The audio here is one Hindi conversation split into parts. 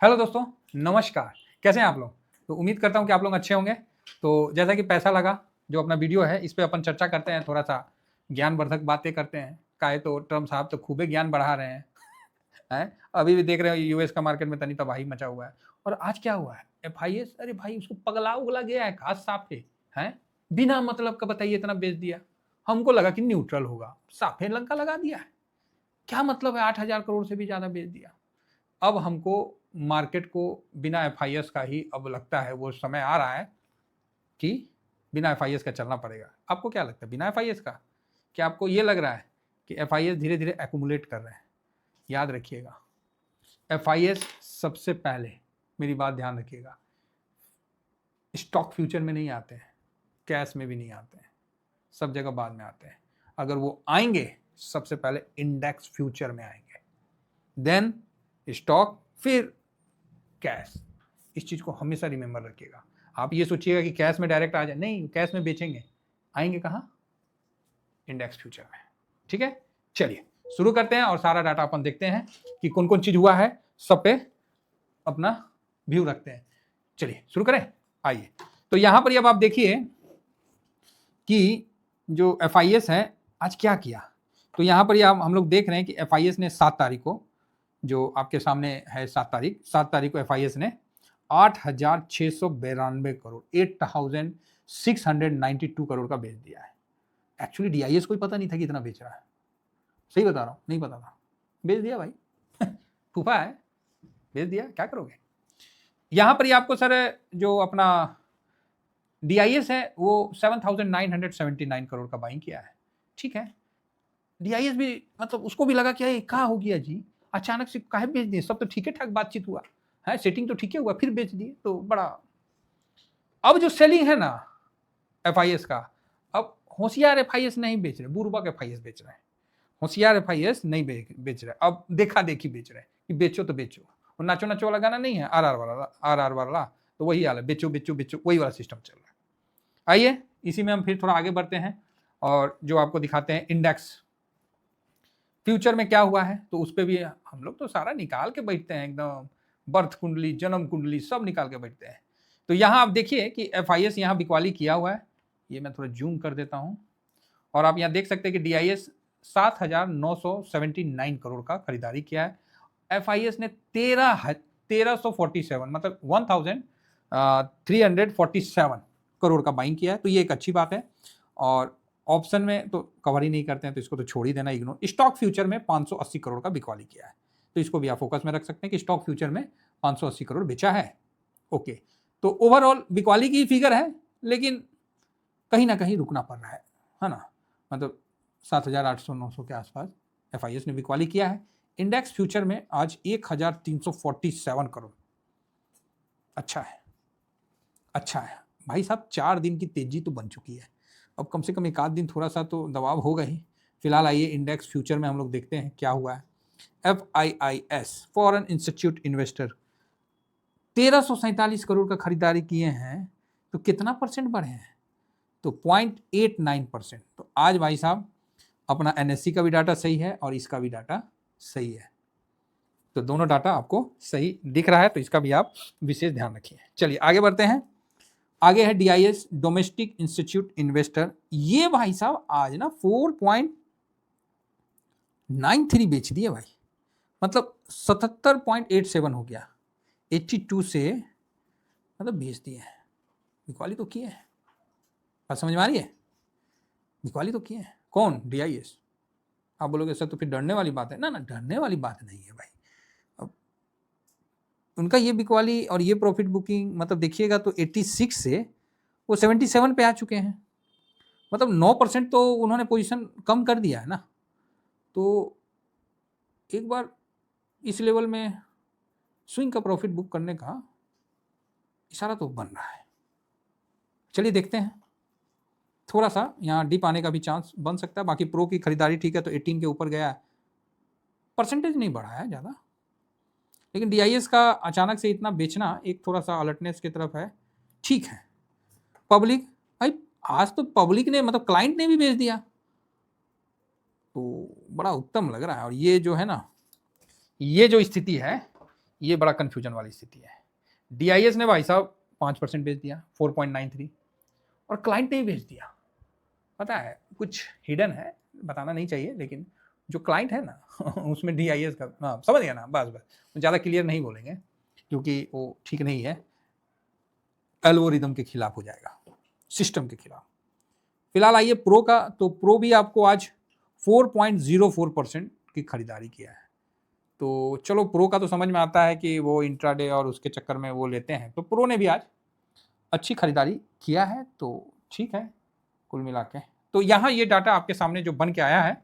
हेलो दोस्तों, नमस्कार। कैसे हैं आप लोग? तो उम्मीद करता हूं कि आप लोग अच्छे होंगे। तो जैसा कि पैसा लगा जो अपना वीडियो है, इस पे अपन चर्चा करते हैं, थोड़ा सा ज्ञानवर्धक बातें करते हैं। काहे तो ट्रम्प साहब तो खूबे ज्ञान बढ़ा रहे हैं। हैं? अभी भी देख रहे हो यूएस का मार्केट में तनी तबाही मचा हुआ है। और आज क्या हुआ है? एफआईएस, अरे भाई उसको पगला-उगला गया है घास साफे, हैं? बिना मतलब का बताइए इतना बेच दिया। हमको लगा कि न्यूट्रल होगा, साफे लंका लगा दिया है। क्या मतलब है 8,000 करोड़ से भी ज़्यादा बेच दिया। अब हमको मार्केट को बिना एफआईएस का ही अब लगता है वो समय आ रहा है कि बिना एफआईएस का चलना पड़ेगा। आपको क्या लगता है बिना एफआईएस का? क्या आपको ये लग रहा है कि एफआईएस धीरे-धीरे एक्युमुलेट कर रहे हैं? याद रखिएगा, एफआईएस सबसे पहले, मेरी बात ध्यान रखिएगा, स्टॉक फ्यूचर में नहीं आते हैं, कैश में भी नहीं आते हैं, सब जगह बाद में आते हैं। अगर वो आएंगे सबसे पहले इंडेक्स फ्यूचर में आएंगे, देन स्टॉक, फिर कैश। इस चीज को हमेशा रिमेंबर रखिएगा। आप ये सोचिएगा कि कैश में डायरेक्ट आ जाए, नहीं, कैश में बेचेंगे, आएंगे कहां? इंडेक्स फ्यूचर में। ठीक है, चलिए शुरू करते हैं और सारा डाटा अपन देखते हैं कि कौन कौन चीज हुआ है, सब पे अपना व्यू रखते हैं। चलिए शुरू करें, आइए। तो यहां पर अब आप देखिए कि जो एफआईएस है आज क्या किया। तो यहां पर हम लोग देख रहे हैं कि एफआईएस ने 7 तारीख को, जो आपके सामने है 7 तारीख को एफआईएस ने 8,692 करोड़ 8,692 करोड़ का बेच दिया है। एक्चुअली डीआईएस को ही पता नहीं था कि इतना बेच रहा है। सही बता रहा हूं, नहीं पता था, बेच दिया भाई। फूफा है, बेच दिया, क्या करोगे। यहां पर आपको सर जो अपना डीआईएस है वो 7,979 करोड़ का बाइंग किया है। ठीक है, डीआईएस भी मतलब उसको भी लगा कि क्या हो गया जी, अचानक से काहे बेच दिए, सब तो ठीक है ठाक बातचीत हुआ है, सेटिंग तो ठीक है हुआ, फिर बेच दिए तो बड़ा। अब जो सेलिंग है ना एफआईएस का, अब होशियार एफआईएस नहीं बेच रहे, बुर्बक एफआईएस बेच रहे हैं। होशियार एफआईएस नहीं बेच रहे, अब देखा देखी बेच रहे हैं कि बेचो तो बेचो। और नाचो नाचो वाला गाना नहीं है आर वाला, तो वही हाल है, बेचो बेचो बेचो, वही वाला सिस्टम चल रहा है। आइए इसी में हम फिर थोड़ा आगे बढ़ते हैं और जो आपको दिखाते हैं इंडेक्स फ्यूचर में क्या हुआ है। तो उस पर भी हम लोग तो सारा निकाल के बैठते हैं, एकदम बर्थ कुंडली, जन्म कुंडली सब निकाल के बैठते हैं। तो यहाँ आप देखिए कि एफआईएस यहाँ बिकवाली किया हुआ है। ये मैं थोड़ा जूम कर देता हूँ और आप यहाँ देख सकते हैं कि डीआईएस 7,979 करोड़ का खरीदारी किया है। एफआईएस ने 1347 मतलब 1,347 करोड़ का बाइंग किया है। तो ये एक अच्छी बात है। और ऑप्शन में तो कवर ही नहीं करते हैं, तो इसको तो छोड़ ही देना, इग्नोर। स्टॉक फ्यूचर में 580 करोड़ का बिकवाली किया है, तो इसको भी आप फोकस में रख सकते हैं कि स्टॉक फ्यूचर में 580 करोड़ बेचा है। ओके, तो ओवरऑल बिकवाली की फिगर है, लेकिन कहीं ना कहीं रुकना पड़ रहा है ना। मतलब 7,800-900 के आसपास एफआईएस ने बिकवाली किया है। इंडेक्स फ्यूचर में आज 1,347 करोड़। अच्छा है, अच्छा है भाई साहब, 4 दिन की तेजी तो बन चुकी है। अब कम से कम एक आध दिन थोड़ा सा तो दबाव होगा ही। फिलहाल आइए इंडेक्स फ्यूचर में हम लोग देखते हैं क्या हुआ है। FIIS foreign institute investor 1,347 crore का खरीदारी किए हैं, तो कितना परसेंट बढ़े हैं? तो 0.89%। तो आज भाई साहब अपना एनएससी का भी डाटा सही है और इसका भी डाटा सही है, तो दोनों डाटा आपको सही दिख रहा है, तो इसका भी आप विशेष ध्यान रखिए। चलिए आगे बढ़ते हैं। आगे है डीआईएस डोमेस्टिक इंस्टीट्यूट इन्वेस्टर, ये भाई साहब आज ना 4.93 बेच दिए भाई, मतलब 77.87 हो गया, 82 से मतलब बेच दिए हैं। बिकवाली तो किए हैं, बात समझ में आ रही है? बिकवाली तो किए हैं कौन? डीआईएस। आप बोलोगे सर तो फिर डरने वाली बात है ना, ना डरने वाली बात नहीं है भाई। अब उनका ये बिकवाली और ये प्रॉफिट बुकिंग मतलब देखिएगा तो 86 से वो 77 पे आ चुके हैं, मतलब 9% तो उन्होंने पोजीशन कम कर दिया है ना। तो एक बार इस लेवल में स्विंग का प्रॉफिट बुक करने का इशारा तो बन रहा है। चलिए देखते हैं, थोड़ा सा यहाँ डिप आने का भी चांस बन सकता है। बाकी प्रो की खरीदारी ठीक है, तो 18 के ऊपर गया है, परसेंटेज नहीं बढ़ा है ज़्यादा। लेकिन डीआईएस का अचानक से इतना बेचना एक थोड़ा सा अलर्टनेस की तरफ है। ठीक है, पब्लिक भाई आज तो पब्लिक ने मतलब क्लाइंट ने भी बेच दिया, तो बड़ा उत्तम लग रहा है। और ये जो है ना, ये जो स्थिति है ये बड़ा कन्फ्यूजन वाली स्थिति है। DIS ने भाई साहब 5% बेच दिया 4.93, और क्लाइंट ने ही बेच दिया। पता है कुछ हिडन है, बताना नहीं चाहिए, लेकिन जो क्लाइंट है ना उसमें DIS का, हाँ समझ गया ना, बस ज़्यादा क्लियर नहीं बोलेंगे क्योंकि वो ठीक नहीं है, एल्गोरिदम के खिलाफ हो जाएगा, सिस्टम के खिलाफ। फिलहाल आइए प्रो का, तो प्रो भी आपको आज 4.04% की खरीदारी किया है। तो चलो प्रो का तो समझ में आता है कि वो इंट्राडे और उसके चक्कर में वो लेते हैं, तो प्रो ने भी आज अच्छी खरीदारी किया है, तो ठीक है कुल मिला के। तो यहाँ ये डाटा आपके सामने जो बन के आया है,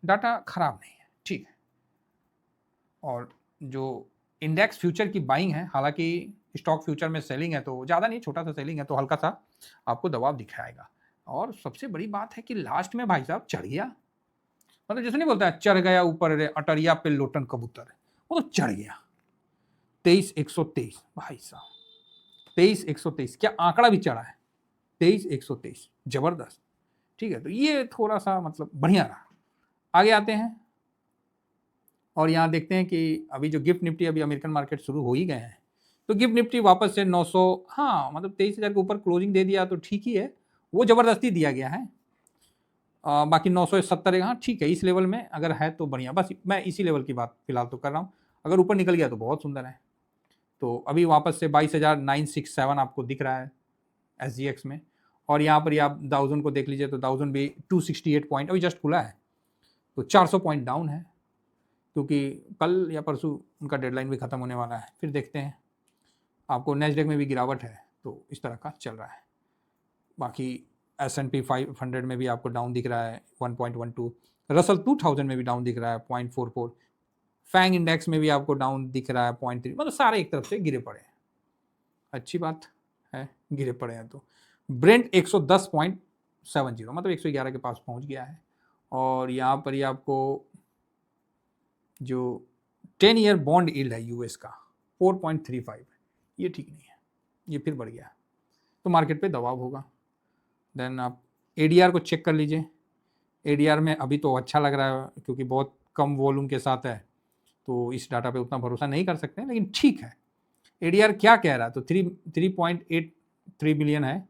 डाटा खराब नहीं है, ठीक है। और जो इंडेक्स फ्यूचर की बाइंग है, हालांकि स्टॉक फ्यूचर में सेलिंग है, तो ज़्यादा नहीं, छोटा सा सेलिंग है, तो हल्का सा आपको दबाव दिखाएगा। और सबसे बड़ी बात है कि लास्ट में भाई साहब चढ़ गया, मतलब जैसे नहीं बोलता है चढ़ गया ऊपर रे अटरिया पे लोटन कबूतर, वो तो चढ़ गया 23,123 भाई साहब, 23,123, क्या आंकड़ा भी चढ़ा है 23,123, जबरदस्त, ठीक है। तो ये थोड़ा सा मतलब बढ़िया रहा। आगे आते हैं और यहाँ देखते हैं कि अभी जो गिफ्ट निफ्टी, अभी अमेरिकन मार्केट शुरू हो ही गए हैं, तो गिफ्ट निफ्टी वापस से 900, हाँ मतलब 23,000 के ऊपर क्लोजिंग दे दिया, तो ठीक ही है, वो ज़बरदस्ती दिया गया है। बाकी 970, हाँ ठीक है, इस लेवल में अगर है तो बढ़िया, बस मैं इसी लेवल की बात फिलहाल तो कर रहा हूँ, अगर ऊपर निकल गया तो बहुत सुंदर है। तो अभी वापस से 22,967 आपको दिख रहा है SGX में, और यहाँ पर ही आप दाउजन को देख लीजिए, तो दाउजन भी 268 पॉइंट अभी जस्ट खुला है, तो 400 पॉइंट डाउन है, क्योंकि कल या परसों उनका डेडलाइन भी ख़त्म होने वाला है। फिर देखते हैं, आपको नेस्डेक में भी गिरावट है, तो इस तरह का चल रहा है। बाकी S&P 500 में भी आपको डाउन दिख रहा है 1.12, रसल 2000 में भी डाउन दिख रहा है 0.44, फैंग इंडेक्स में भी आपको डाउन दिख रहा है 0.3, मतलब सारे एक तरफ से गिरे पड़े हैं। अच्छी बात है गिरे पड़े हैं। तो ब्रेंट 110.70, मतलब 111 के पास पहुंच गया है। और यहाँ पर ही आपको जो 10 ईयर बॉन्ड यील्ड है US का 4.35, ये ठीक नहीं है, ये फिर बढ़ गया, तो मार्केट पे दबाव होगा। देन आप ADR को चेक कर लीजिए, ADR में अभी तो अच्छा लग रहा है क्योंकि बहुत कम वॉल्यूम के साथ है, तो इस डाटा पे उतना भरोसा नहीं कर सकते, लेकिन ठीक है। ADR क्या कह रहा है, तो 3.83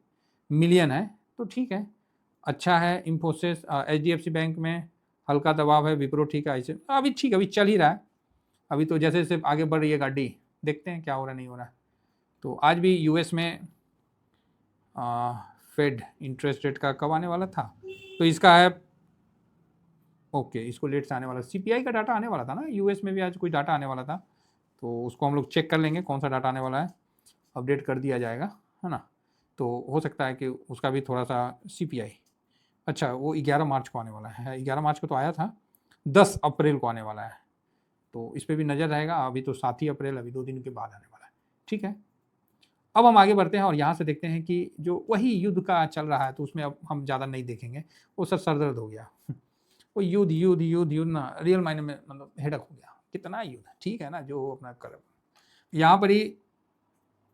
मिलियन है, तो ठीक है, अच्छा है। इन्फोसिस, HDFC बैंक में हल्का दबाव है, विप्रो ठीक है, ऐसे अभी ठीक, अभी चल ही रहा है। अभी तो जैसे जैसे आगे बढ़ रही है गाड़ी, देखते हैं क्या हो रहा नहीं हो रहा। तो आज भी US में फेड इंटरेस्ट रेट का कब आने वाला था, तो इसका है ओके, इसको लेट से आने वाला, CPI का डाटा आने वाला था ना US में भी, आज कोई डाटा आने वाला था, तो उसको हम लोग चेक कर लेंगे कौन सा डाटा आने वाला है, अपडेट कर दिया जाएगा, है ना। तो हो सकता है कि उसका भी थोड़ा सा CPI, अच्छा वो 11 मार्च को आने वाला है, 11 मार्च को तो आया था, 10 अप्रैल को आने वाला है, तो इस पर भी नज़र रहेगा। अभी तो 7 ही अप्रैल, अभी 2 दिन के बाद आने वाला है, ठीक है। अब हम आगे बढ़ते हैं और यहाँ से देखते हैं कि जो वही युद्ध का चल रहा है, तो उसमें अब हम ज़्यादा नहीं देखेंगे, वो सब सरदर्द हो गया वो युद्ध ना रियल मायने में मतलब हेडक हो गया, कितना युद्ध, ठीक है ना, जो अपना कर। यहाँ पर ही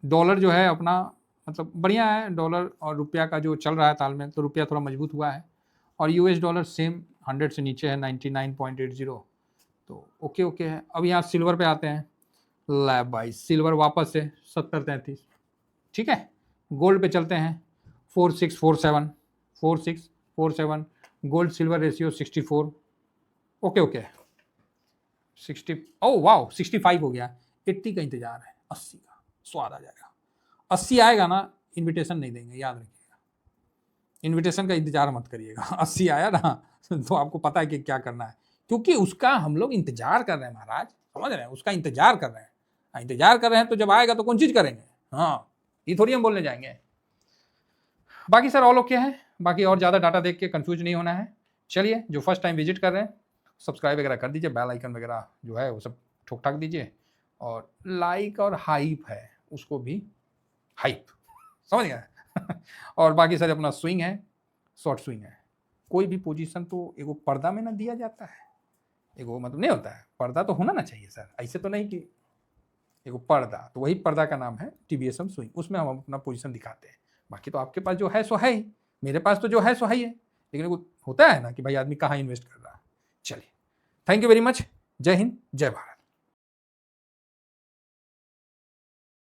डॉलर जो है अपना मतलब बढ़िया है, डॉलर और रुपया का जो चल रहा है तालमेल, तो रुपया थोड़ा मजबूत हुआ है, और US डॉलर सेम 100 से नीचे है 99.80, तो ओके है। अब यहाँ सिल्वर पे आते हैं, लैब भाई सिल्वर वापस से 70-33, ठीक है। गोल्ड पे चलते हैं, 4647 गोल्ड सिल्वर रेशियो 64, ओके 60, ओह वाह 65 हो गया, 80 का इंतजार है, 80 का स्वाद आ जाएगा, 80 आएगा ना, इनविटेशन नहीं देंगे, याद रखिएगा, इनविटेशन का इंतजार मत करिएगा 80 आया ना तो आपको पता है कि क्या करना है, क्योंकि उसका हम लोग इंतजार कर रहे हैं महाराज, समझ रहे हैं, उसका इंतजार कर रहे हैं, इंतजार कर रहे हैं, तो जब आएगा तो कौन चीज़ करेंगे, हाँ ये थोड़ी हम बोलने जाएंगे। बाकी सर ऑल ओके है, बाकी और ज़्यादा डाटा देख के कंफ्यूज नहीं होना है। चलिए जो फर्स्ट टाइम विजिट कर रहे हैं सब्सक्राइब वगैरह कर दीजिए, बेल आइकन वगैरह जो है वो सब ठोक ठाक दीजिए, और लाइक और हाइप है उसको भी हाइप, समझ गए और बाकी सर अपना स्विंग है, शॉर्ट स्विंग है, कोई भी पोजीशन तो एगो पर्दा में ना दिया जाता है, एगो मतलब नहीं होता है, पर्दा तो होना ना चाहिए सर, ऐसे तो नहीं कि एगो पर्दा, तो वही पर्दा का नाम है TBSM स्विंग, उसमें हम अपना पोजीशन दिखाते हैं। बाकी तो आपके पास जो है सो है ही, मेरे पास तो जो है सो है ही है, लेकिन वो होता है ना कि भाई आदमी कहाँ इन्वेस्ट कर रहा है। चलिए, थैंक यू वेरी मच, जय हिंद जय भारत।